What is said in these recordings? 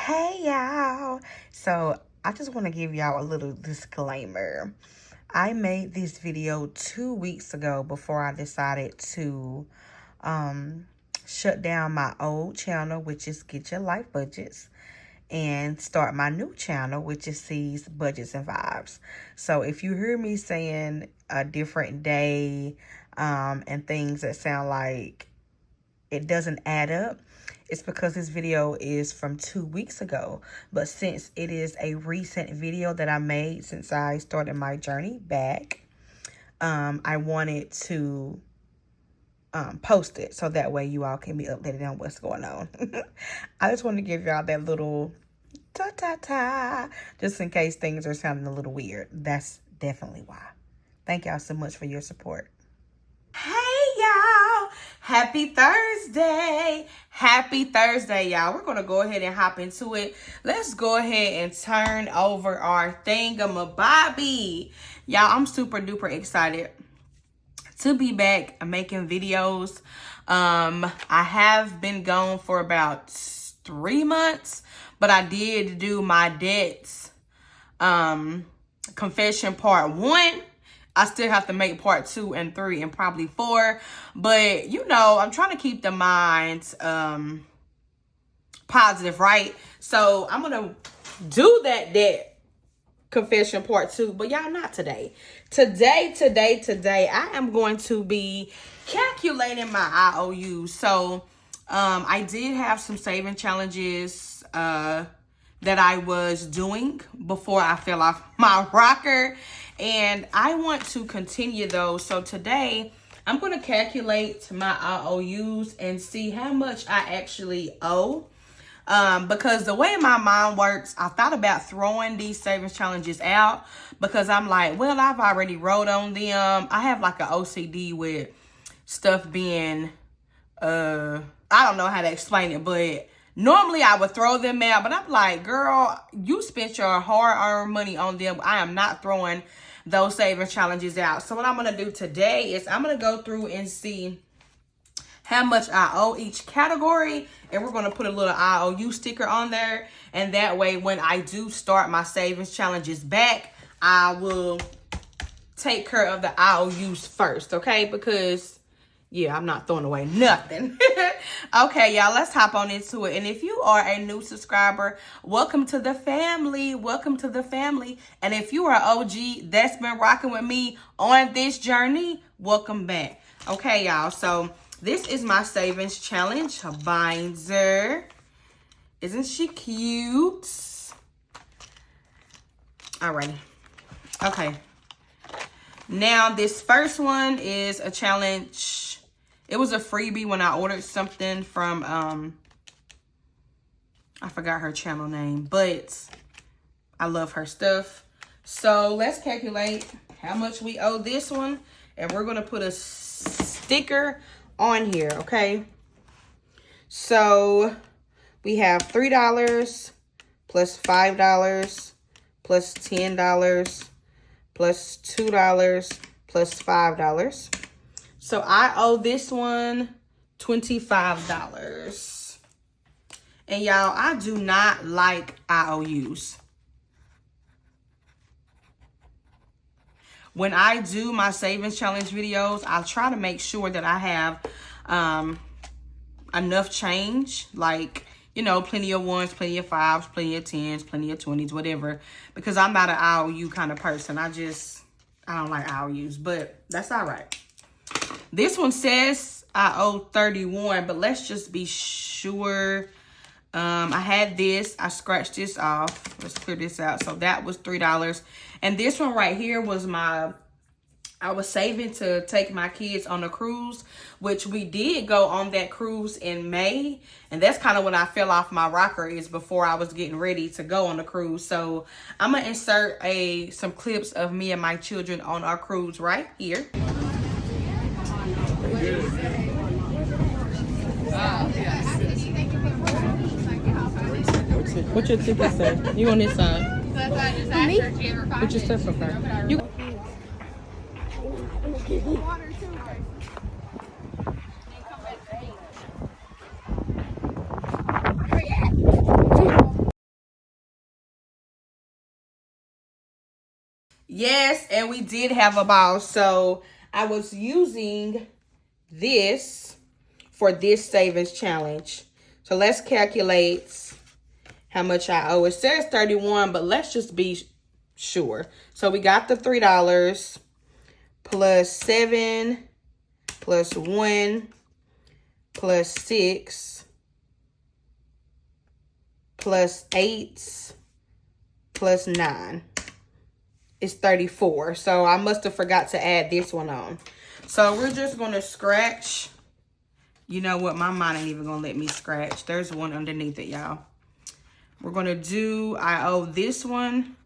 Hey y'all, so I just want to give y'all a little disclaimer. I made this video 2 weeks ago before I decided to shut down my old channel, which is Get Your Life Budgets, and start my new channel, which is C's Budgets and Vibes. So if you hear me saying a different day and things that sound like it doesn't add up, it's because this video is from 2 weeks ago. But since it is a recent video that I made since I started my journey back, I wanted to post it so that way you all can be updated on what's going on. I just want to give y'all that little ta-ta-ta, just in case things are sounding a little weird. That's definitely why. Thank y'all so much for your support. Hey y'all, happy Thursday. Happy Thursday, y'all. We're going to go ahead and hop into it. Let's go ahead and turn over our thingamabobby. Y'all, I'm super duper excited to be back making videos. I have been gone for about 3 months, but I did do my debts confession part 1. I still have to make part 2 and 3 and probably 4. But, you know, I'm trying to keep the mind positive, right? So I'm going to do that debt confession part 2. But y'all, not today. Today, I am going to be calculating my IOUs. So I did have some saving challenges that I was doing before I fell off my rocker. And I want to continue those. So today, I'm going to calculate my IOUs and see how much I actually owe. Because the way my mind works, I thought about throwing these savings challenges out. Because I'm like, well, I've already wrote on them. I have like an OCD with stuff being, I don't know how to explain it, but normally I would throw them out, but I'm like, girl, you spent your hard-earned money on them. I am not throwing those savings challenges out. So what I'm going to do today is I'm going to go through and see how much I owe each category. And we're going to put a little IOU sticker on there. And that way, when I do start my savings challenges back, I will take care of the IOUs first, okay? Because yeah, I'm not throwing away nothing. Okay, y'all, let's hop on into it. And if you are a new subscriber, welcome to the family. Welcome to the family. And if you are OG that's been rocking with me on this journey, welcome back. Okay, y'all. So this is my savings challenge binder. Isn't she cute? Alrighty. Okay. Now, this first one is a challenge. It was a freebie when I ordered something from, I forgot her channel name, but I love her stuff. So let's calculate how much we owe this one. And we're going to put a sticker on here, okay? So we have $3 plus $5 plus $10 plus $2 plus $5. So I owe this one $25. And y'all, I do not like IOUs. When I do my savings challenge videos, I try to make sure that I have enough change. Like, you know, plenty of 1s, plenty of 5s, plenty of 10s, plenty of 20s, whatever. Because I'm not an IOU kind of person. I don't like IOUs, but that's all right. This one says I owe 31, but let's just be sure. I had this. I scratched this off. Let's clear this out. So that was $3. And this one right here was I was saving to take my kids on a cruise, which we did go on that cruise in May. And that's kind of when I fell off my rocker, is before I was getting ready to go on the cruise. So I'm going to insert some clips of me and my children on our cruise right here. What's your ticket say? You on this side? Me? What's your stuff up there? You. Yes, and we did have a ball. So I was using this for this savings challenge. So let's calculate how much I owe. It says 31, but let's just be sure. So we got the $3 plus 7 plus 1 plus 6 plus 8 plus 9. It's 34. So I must have forgot to add this one on. So we're just going to scratch. You know what? My mind ain't even going to let me scratch. There's one underneath it, y'all. We're going to do, I owe this one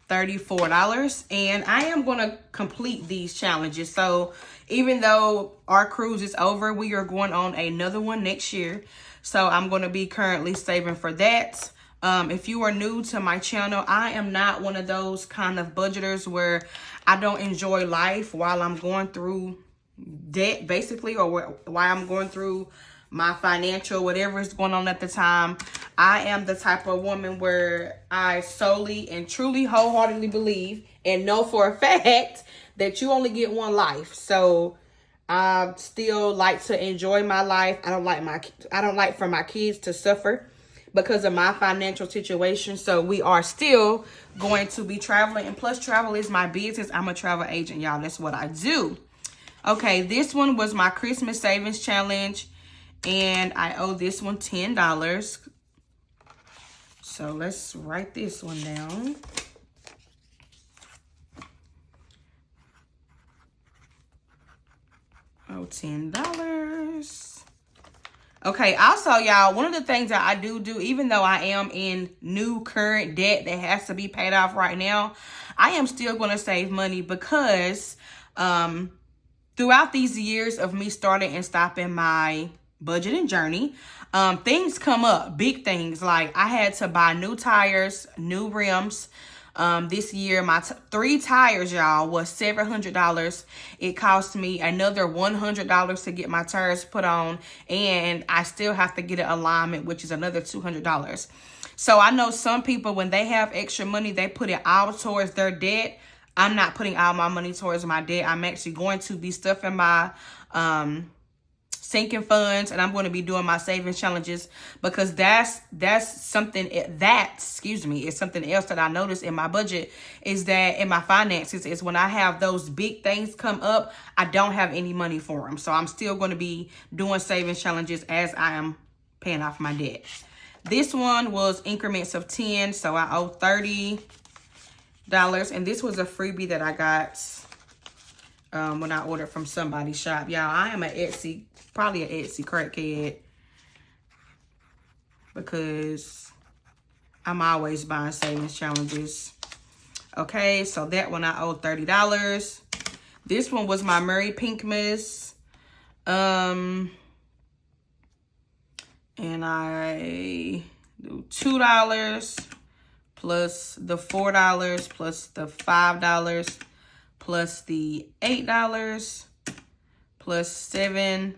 $34. And I am going to complete these challenges. So even though our cruise is over, we are going on another one next year. So I'm going to be currently saving for that. If you are new to my channel, I am not one of those kind of budgeters where I don't enjoy life while I'm going through debt, basically, or while I'm going through my financial, whatever is going on at the time. I am the type of woman where I solely and truly wholeheartedly believe and know for a fact that you only get one life. So I still like to enjoy my life. I don't like for my kids to suffer because of my financial situation. So we are still going to be traveling. And plus, travel is my business. I'm a travel agent, y'all. That's what I do. Okay, this one was my Christmas savings challenge. And I owe this one $10. So let's write this one down. Oh, $10. Okay, also, y'all, one of the things that I do, even though I am in new current debt that has to be paid off right now, I am still going to save money because throughout these years of me starting and stopping my budgeting journey, things come up, big things. Like I had to buy new tires, new rims. This year, my 3 tires, y'all, was $700. It cost me another $100 to get my tires put on, and I still have to get an alignment, which is another $200. So I know some people, when they have extra money, they put it all towards their debt. I'm not putting all my money towards my debt. I'm actually going to be stuffing my sinking funds, and I'm going to be doing my savings challenges because that's something it's something else that I noticed in my budget, is that in my finances is when I have those big things come up, I don't have any money for them. So I'm still going to be doing savings challenges as I am paying off my debt. This one was increments of 10, so I owe $30. And this was a freebie that I got when I ordered from somebody's shop. Y'all, I am probably an Etsy crackhead because I'm always buying savings challenges. Okay, so that one I owe $30. This one was my Murray Pinkmas. And I do $2 plus the $4 plus the $5 plus the $8 plus 7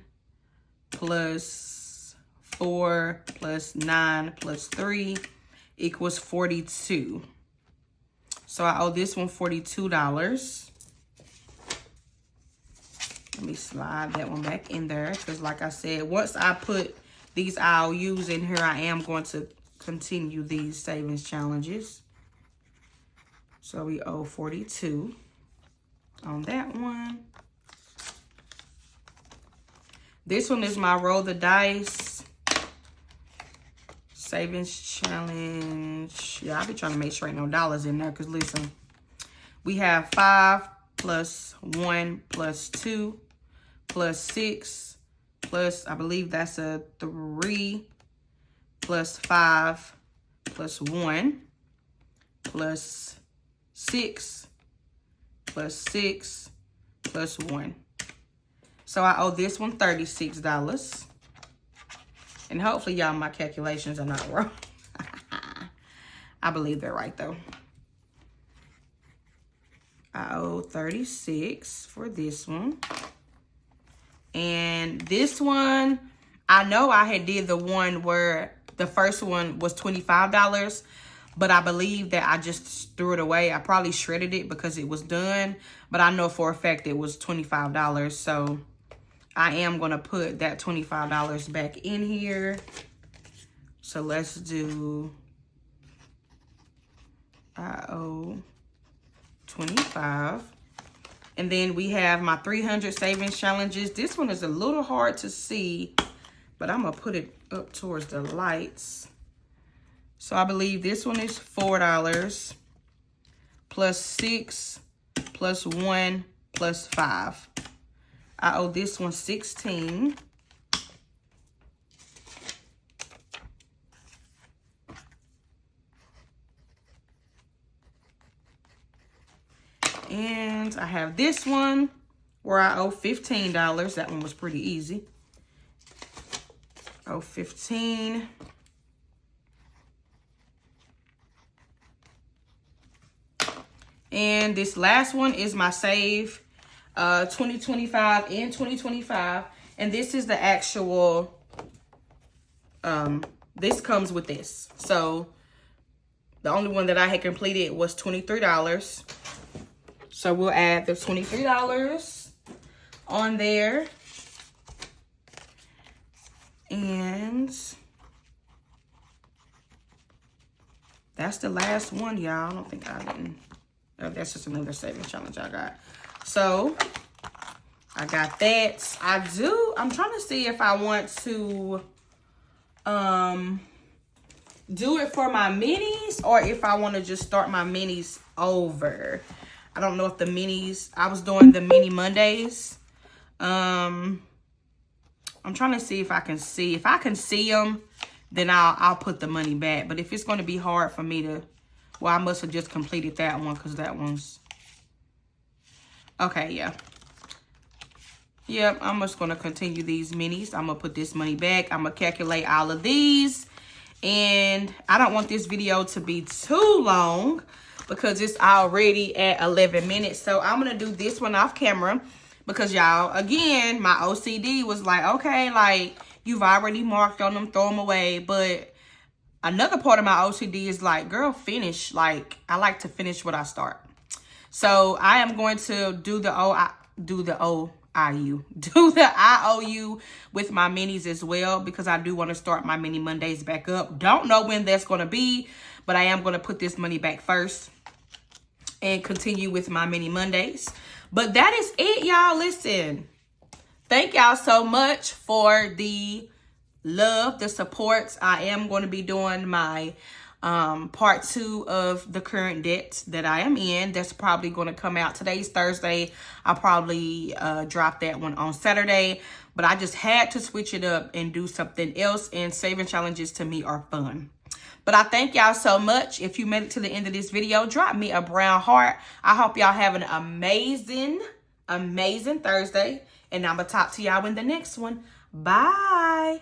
plus 4 plus 9 plus 3 equals 42. So I owe this one $42. Let me slide that one back in there because, like I said, once I put these IOUs in here, I am going to continue these savings challenges. So we owe 42 on that one. This one is my roll the dice savings challenge. Yeah, I'll be trying to make sure ain't no dollars in there because listen, we have 5 plus 1 plus 2 plus 6 plus, I believe that's a 3 plus 5 plus 1 plus 6 plus 6 plus 1. So I owe this one $36. And hopefully, y'all, my calculations are not wrong. I believe they're right, though. I owe 36 for this one. And this one, I know I had did the one where the first one was $25. but I believe that I just threw it away. I probably shredded it because it was done, but I know for a fact it was $25. So I am going to put that $25 back in here. So let's do, I owe 25. And then we have my 300 savings challenges. This one is a little hard to see, but I'm going to put it up towards the lights. So I believe this one is $4 plus 6 plus 1 plus 5. I owe this one 16. And I have this one where I owe $15. That one was pretty easy. Oh, 15. And this last one is my save 2025 and 2025. And this is the actual, this comes with this. So the only one that I had completed was $23. So we'll add the $23 on there. And that's the last one, y'all. I don't think I didn't. Oh, that's just another saving challenge I got. So I got that. I'm trying to see if I want to do it for my minis or if I want to just start my minis over. I don't know if the minis, I was doing the mini Mondays. I'm trying to see if I can see. If I can see them, then I'll put the money back. But if it's going to be hard for me to, well, I must have just completed that one because that one's, okay, yeah. Yep, I'm just going to continue these minis. I'm going to put this money back. I'm going to calculate all of these. And I don't want this video to be too long because it's already at 11 minutes. So I'm going to do this one off camera because, y'all, again, my OCD was like, okay, like, you've already marked on them, throw them away. But another part of my OCD is like, girl, finish. Like, I like to finish what I start. So I am going to do the IOU with my minis as well because I do want to start my mini Mondays back up. Don't know when that's going to be, but I am going to put this money back first and continue with my mini Mondays. But that is it, y'all. Listen, thank y'all so much for the love, the support. I am going to be doing my part 2 of the current debt that I am in. That's probably going to come out. Today's Thursday. I'll probably drop that one on Saturday. But I just had to switch it up and do something else. And saving challenges to me are fun. But I thank y'all so much. If you made it to the end of this video, drop me a brown heart. I hope y'all have an amazing, amazing Thursday. And I'm going to talk to y'all in the next one. Bye.